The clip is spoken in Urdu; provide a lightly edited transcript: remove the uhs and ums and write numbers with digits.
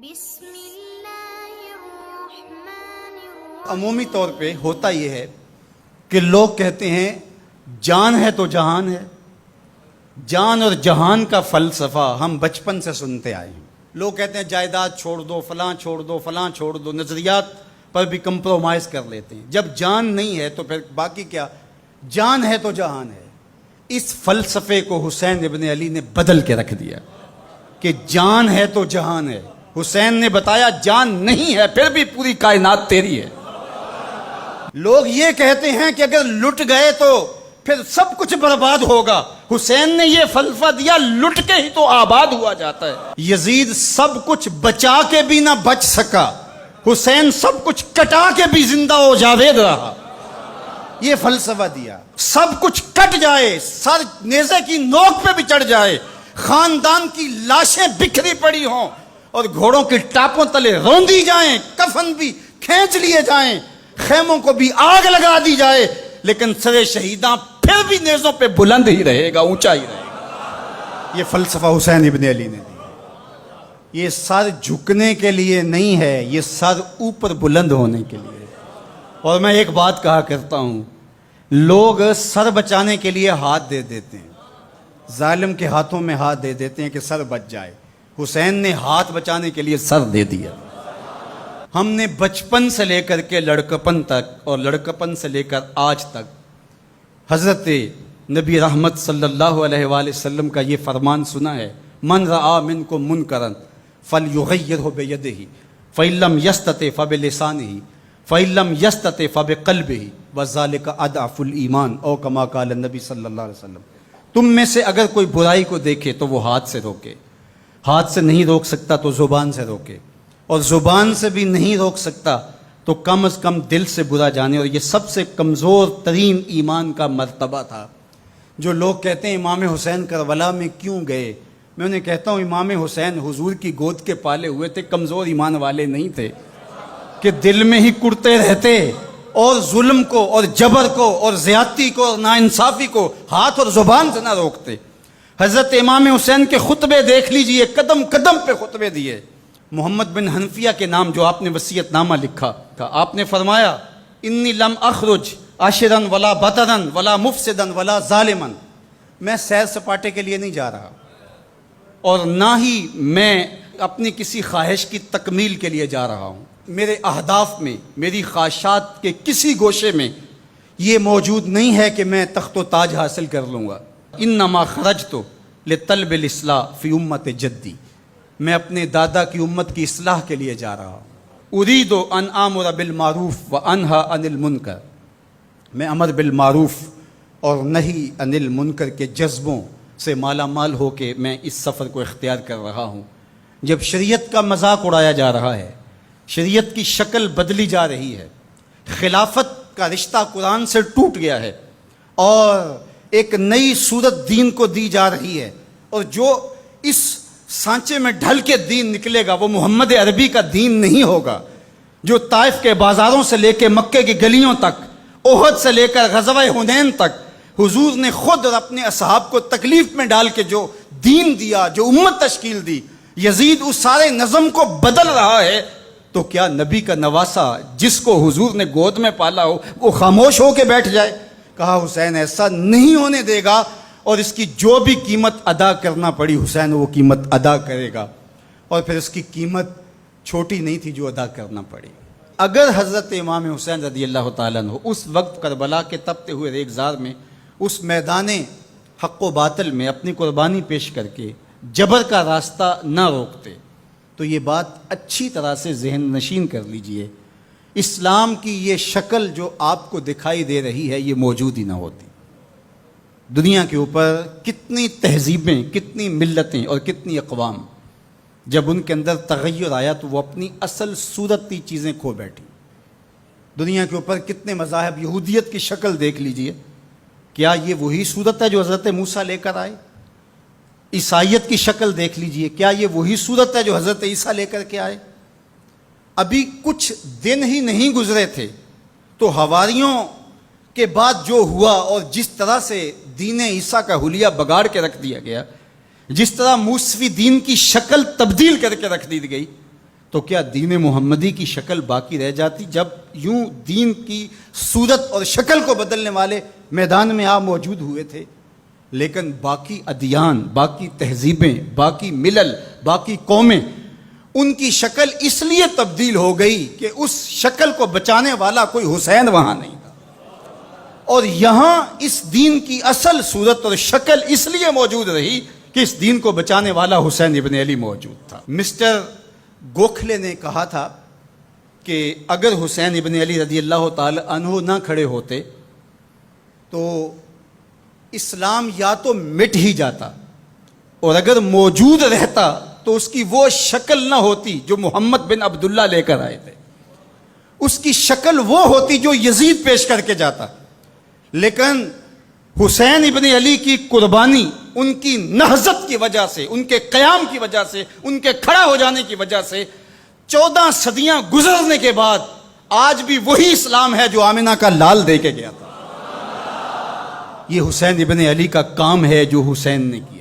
بسم اللہ الرحمن الرحیم۔ عمومی طور پہ ہوتا یہ ہے کہ لوگ کہتے ہیں جان ہے تو جہان ہے۔ جان اور جہان کا فلسفہ ہم بچپن سے سنتے آئے ہیں۔ لوگ کہتے ہیں جائیداد چھوڑ دو، فلاں چھوڑ دو، فلاں چھوڑ دو، نظریات پر بھی کمپرومائز کر لیتے ہیں۔ جب جان نہیں ہے تو پھر باقی کیا؟ جان ہے تو جہان ہے۔ اس فلسفے کو حسین ابن علی نے بدل کے رکھ دیا کہ جان ہے تو جہان ہے۔ حسین نے بتایا جان نہیں ہے پھر بھی پوری کائنات تیری ہے۔ لوگ یہ کہتے ہیں کہ اگر لٹ گئے تو پھر سب کچھ برباد ہوگا۔ حسین نے یہ فلسفہ دیا لٹ کے ہی تو آباد ہوا جاتا ہے۔ یزید سب کچھ بچا کے بھی نہ بچ سکا، حسین سب کچھ کٹا کے بھی زندہ و جاوید رہا۔ یہ فلسفہ دیا سب کچھ کٹ جائے، سر نیزے کی نوک پہ بھی چڑھ جائے، خاندان کی لاشیں بکھری پڑی ہوں اور گھوڑوں کی ٹاپوں تلے روندی جائیں، کفن بھی کھینچ لیے جائیں، خیموں کو بھی آگ لگا دی جائے، لیکن سر شہیداں پھر بھی نیزوں پہ بلند ہی رہے گا، اونچا ہی رہے گا۔ یہ فلسفہ حسین ابن علی نے دیا۔ یہ سر جھکنے کے لیے نہیں ہے، یہ سر اوپر بلند ہونے کے لیے۔ اور میں ایک بات کہا کرتا ہوں، لوگ سر بچانے کے لیے ہاتھ دے دیتے ہیں، ظالم کے ہاتھوں میں ہاتھ دے دیتے ہیں کہ سر بچ جائے۔ حسین نے ہاتھ بچانے کے لیے سر دے دیا۔ ہم نے بچپن سے لے کر کے لڑکپن تک اور لڑکپن سے لے کر آج تک حضرت نبی رحمت صلی اللہ علیہ وآلہ وسلم کا یہ فرمان سنا ہے، من رآ منکم منکرا فلیغیرہ بیدہ فإن لم یستطع فبلسانہ فإن لم یستطع فبقلبہ وذلک اضعف الایمان، او کما قال النبی صلی اللہ علیہ وسلم۔ تم میں سے اگر کوئی برائی کو دیکھے تو وہ ہاتھ سے روکے، ہاتھ سے نہیں روک سکتا تو زبان سے روکے، اور زبان سے بھی نہیں روک سکتا تو کم از کم دل سے برا جانے۔ اور یہ سب سے کمزور ترین ایمان کا مرتبہ تھا۔ جو لوگ کہتے ہیں امام حسین کربلا میں کیوں گئے، میں انہیں کہتا ہوں امام حسین حضور کی گود کے پالے ہوئے تھے، کمزور ایمان والے نہیں تھے کہ دل میں ہی کڑتے رہتے اور ظلم کو اور جبر کو اور زیادتی کو اور ناانصافی کو ہاتھ اور زبان سے نہ روکتے۔ حضرت امام حسین کے خطبے دیکھ لیجئے، قدم قدم پہ خطبے دیے۔ محمد بن حنفیہ کے نام جو آپ نے وصیت نامہ لکھا تھا، آپ نے فرمایا انی لم اخرج عاشرا ولا بطرا ولا مفسدا ولا ظالما، میں سیر سپاٹے کے لیے نہیں جا رہا اور نہ ہی میں اپنی کسی خواہش کی تکمیل کے لیے جا رہا ہوں۔ میرے اہداف میں، میری خواہشات کے کسی گوشے میں یہ موجود نہیں ہے کہ میں تخت و تاج حاصل کر لوں گا۔ انما خرجت لطلب الاصلاح فی امت جدی، میں اپنے دادا کی امت کی اصلاح کے لیے جا رہا ہوں۔ ارید ان آمر بالمعروف وانہی عن المنکر، میں امر بالمعروف اور نہی عن المنکر کے جذبوں سے مالا مال ہو کے میں اس سفر کو اختیار کر رہا ہوں۔ جب شریعت کا مذاق اڑایا جا رہا ہے، شریعت کی شکل بدلی جا رہی ہے، خلافت کا رشتہ قرآن سے ٹوٹ گیا ہے اور ایک نئی صورت دین کو دی جا رہی ہے، اور جو اس سانچے میں ڈھل کے دین نکلے گا وہ محمد عربی کا دین نہیں ہوگا، جو طائف کے بازاروں سے لے کے مکے کی گلیوں تک، احد سے لے کر غزوہ حنین تک حضور نے خود اور اپنے اصحاب کو تکلیف میں ڈال کے جو دین دیا، جو امت تشکیل دی، یزید اس سارے نظم کو بدل رہا ہے، تو کیا نبی کا نواسا جس کو حضور نے گود میں پالا ہو وہ خاموش ہو کے بیٹھ جائے؟ کہا حسین ایسا نہیں ہونے دے گا، اور اس کی جو بھی قیمت ادا کرنا پڑی حسین وہ قیمت ادا کرے گا۔ اور پھر اس کی قیمت چھوٹی نہیں تھی جو ادا کرنا پڑی۔ اگر حضرت امام حسین رضی اللہ تعالیٰ عنہ اس وقت کربلا کے تپتے ہوئے ریگزار میں، اس میدان حق و باطل میں اپنی قربانی پیش کر کے جبر کا راستہ نہ روکتے تو یہ بات اچھی طرح سے ذہن نشین کر لیجئے، اسلام کی یہ شکل جو آپ کو دکھائی دے رہی ہے یہ موجود ہی نہ ہوتی۔ دنیا کے اوپر کتنی تہذیبیں، کتنی ملتیں اور کتنی اقوام، جب ان کے اندر تغیر آیا تو وہ اپنی اصل صورتی چیزیں کھو بیٹھی۔ دنیا کے اوپر کتنے مذاہب، یہودیت کی شکل دیکھ لیجئے، کیا یہ وہی صورت ہے جو حضرت موسیٰ لے کر آئے؟ عیسائیت کی شکل دیکھ لیجئے، کیا یہ وہی صورت ہے جو حضرت عیسیٰ لے کر کے آئے؟ ابھی کچھ دن ہی نہیں گزرے تھے تو حواریوں کے بعد جو ہوا اور جس طرح سے دین عیسیٰ کا حلیہ بگاڑ کے رکھ دیا گیا، جس طرح موسوی دین کی شکل تبدیل کر کے رکھ دی گئی، تو کیا دین محمدی کی شکل باقی رہ جاتی؟ جب یوں دین کی صورت اور شکل کو بدلنے والے میدان میں آپ موجود ہوئے تھے، لیکن باقی ادیان، باقی تہذیبیں، باقی ملل، باقی قومیں، ان کی شکل اس لیے تبدیل ہو گئی کہ اس شکل کو بچانے والا کوئی حسین وہاں نہیں تھا، اور یہاں اس دین کی اصل صورت اور شکل اس لیے موجود رہی کہ اس دین کو بچانے والا حسین ابن علی موجود تھا۔ مسٹر گوکھلے نے کہا تھا کہ اگر حسین ابن علی رضی اللہ تعالی عنہ نہ کھڑے ہوتے تو اسلام یا تو مٹ ہی جاتا، اور اگر موجود رہتا تو اس کی وہ شکل نہ ہوتی جو محمد بن عبداللہ لے کر آئے تھے، اس کی شکل وہ ہوتی جو یزید پیش کر کے جاتا۔ لیکن حسین ابن علی کی قربانی، ان کی نہضت کی وجہ سے، ان کے قیام کی وجہ سے، ان کے کھڑا ہو جانے کی وجہ سے 14 صدیاں گزرنے کے بعد آج بھی وہی اسلام ہے جو آمنہ کا لال دے کے گیا تھا۔ یہ حسین ابن علی کا کام ہے جو حسین نے کیا۔